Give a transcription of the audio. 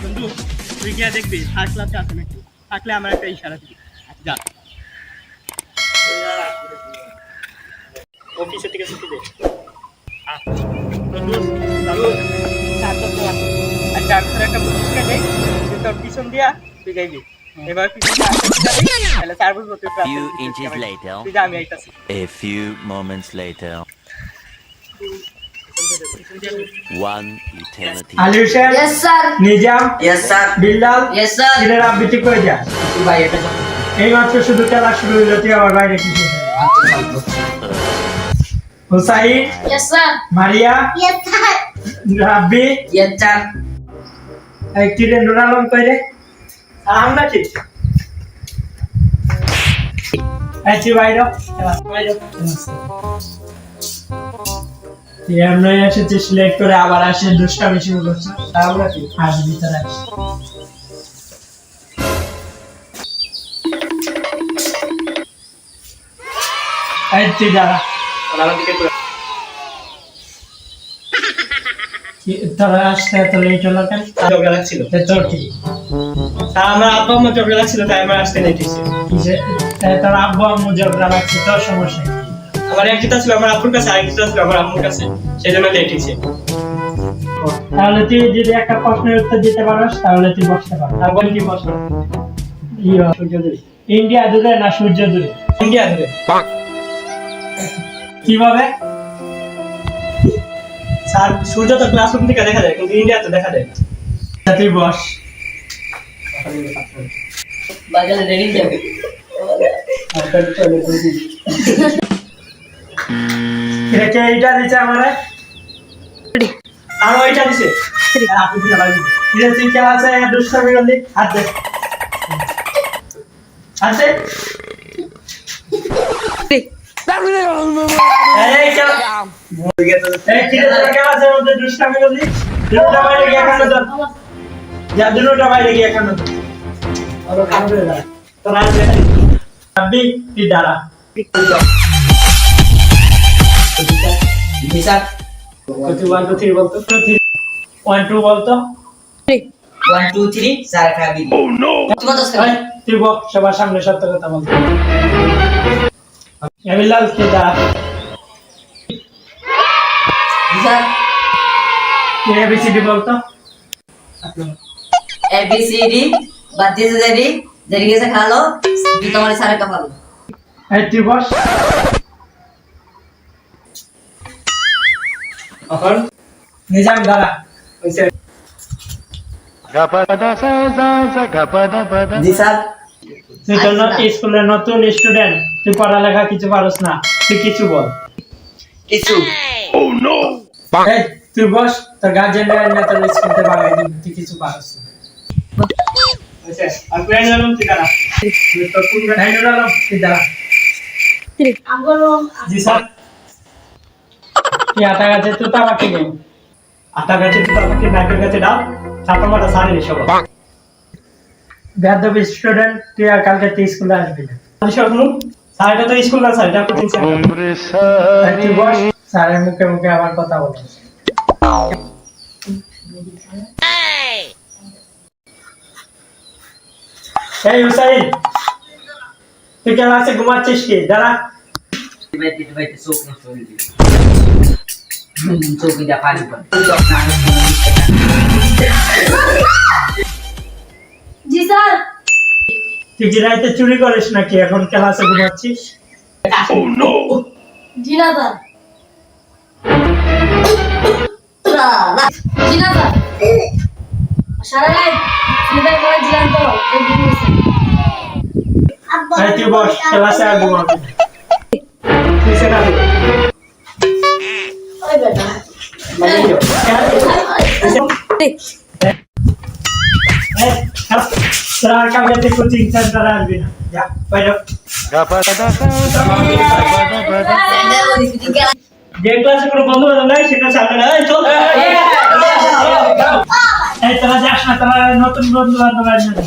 বন্ধু তুই গিয়ে দেখবি থার্ড ক্লাসে আছে নাকি, থাকলে আমার একটা ইশারা দিবি। যা অফিসের থেকে ছুটি দে। আচ্ছা আমি তোর একটা বুঝিয়ে দেই, তুই তোর পিছন দিয়া তুই গাইবি। এবার পিছন দিয়ে তাহলে চার বুঝবো তুই Few inches later. তুই যা আমি আইতাছি। A few moments later. One eternity. Ali Hossain, yes sir Nizam, yes sir Billal, yes sir দিনের আবৃত্তি করে যা। भाई এটা তো এই মাত্র শুধু খেলা শুরু হইলো, তুই আমার বাইরে কিছু Hussain, yes sir Maria, yes sir Rabbi, yes sir একটি রে নুর আলম কইরে সালাম নাকি আইছি বাইরে খেলা বাইরে এমনি এসেছে সিলেক্ট করে আবার আসে দুষ্টামি শুরু করছে। সালাম নাকি আজ ভিতরে আসে আইছি যারা তারা আসতে এত লেট হলো কেন? ঝগড়া লাগছিল তোর কি তা আমার আব্বা আম্মা ঝগড়া লাগছিল তাই আমার আসতে লেট হয়েছে। তোর আব্বু আম্মু ঝগড়া লাগছে, তোর সমস্যা কি? আমার এক জুতা ছিল আমার আব্বুর কাছে, আরেক জুতা ছিল আমার আম্মুর কাছে, সেই জন্য লেট হয়েছে। তাহলে তুই যদি একটা প্রশ্নের উত্তর দিতে পারস তাহলে তুই বসতে পারবি। আর বলি কি প্রশ্ন? সূর্য দূরে, ইন্ডিয়া দূরে না সূর্য দূরে? ইন্ডিয়া দূরে। কিভাবে? স্যার সূর্য তো ক্লাসরুম থেকে দেখা যায় কিন্তু ইন্ডিয়া তো দেখা যায় না। তুই বস। বাজারে রেডি যাবে এটা কে এইটা দিছে আমারে? আর ওইটা দিছে আপনি দিলে ভাই এটা তুই কে আছে দুষ্টামি করলি? হাত দে হাত দে। এই কে এই কি রে কে আছে মধ্যে দুষ্টামি করলি? দুটা বাইরে গিয়ে কানে ধর, যা দুটা বাইরে গিয়ে কানে ধর। আরো কানে ধরে দাঁড়া। তোর হাত দে আবি তুই দাঁড়া। জি স্যার তুই 1 2 3 বলতো। 1 2 বলতো। 1 2 3 স্যার খাবি ও নো তুমি তো স্যার এই, তুই বল সবার সামনে সত্য কথা বলতে। এবিলাল কে দাঁড়া। জি স্যার তুই এবিসিডি বলতো। ए बी सी डी বাতি জেরি জেরি গেছে খালো দি তোমার স্যারের কপাল এই তুই বস। এখন নিজাম দাঁড়া। ওইসে জি স্যার তুই তো স্কুলের নতুন স্টুডেন্ট, তুই পড়ালেখা কিছু পারস না, তুই কিছু বল। কিছু এই তুই বস, তোর গার্জেন না তোর স্কুলতে বাগাই দিবি, তুই কিছু পারস না। আচ্ছা আর প্ল্যান এলাম ঠিক আছে। তুই তো কোন গাইড আলম তুই দাঁড়া। আগলো জি স্যার। কি আটা গাছে তুই তামাকে নেই? আটা গাছে তো আমাকে ব্যাংকের কাছে দাও, ছাতা মাটা সারে এসব। বেয়াদব স্টুডেন্ট, তুই আর কালকে তুই স্কুলে আসবি না। আমি সব শুনুন, স্যার এটা তো স্কুল না স্যার, এটা কোচিং সেন্টার। এই তুই বস, স্যারের মুখে মুখে আবার কথা বলিস। এই হুসাইন, তুই ক্লাসে ঘুমাচ্ছিস কি? দাঁড়া। বাইতে চোখ নষ্ট হয়ে গেছে চোখ দিয়া পানি পড়ে जी सर তুই কি রাইতে চুরি করিস নাকি এখন ক্লাসে ঘুমাচ্ছিস? जी ना सर जी ना सर सारा रात निदर করে দিলাম তো এই দিয়েছে এই তুই বস, ক্লাসে আর ঘুমাবি না। তুই সেটা দে। ওই বেটা লাগিও। এই তোরা আর কালকে তুই কোচিং সেন্টারে আসবি না, যা বাইরে। যে ক্লাসে কোনো বন্ধু বান্ধব নাই সেটা সামনে না, এই চল। এই তোরা যাস না, তোরা নতুন বন্ধু বান্ধব আসবে।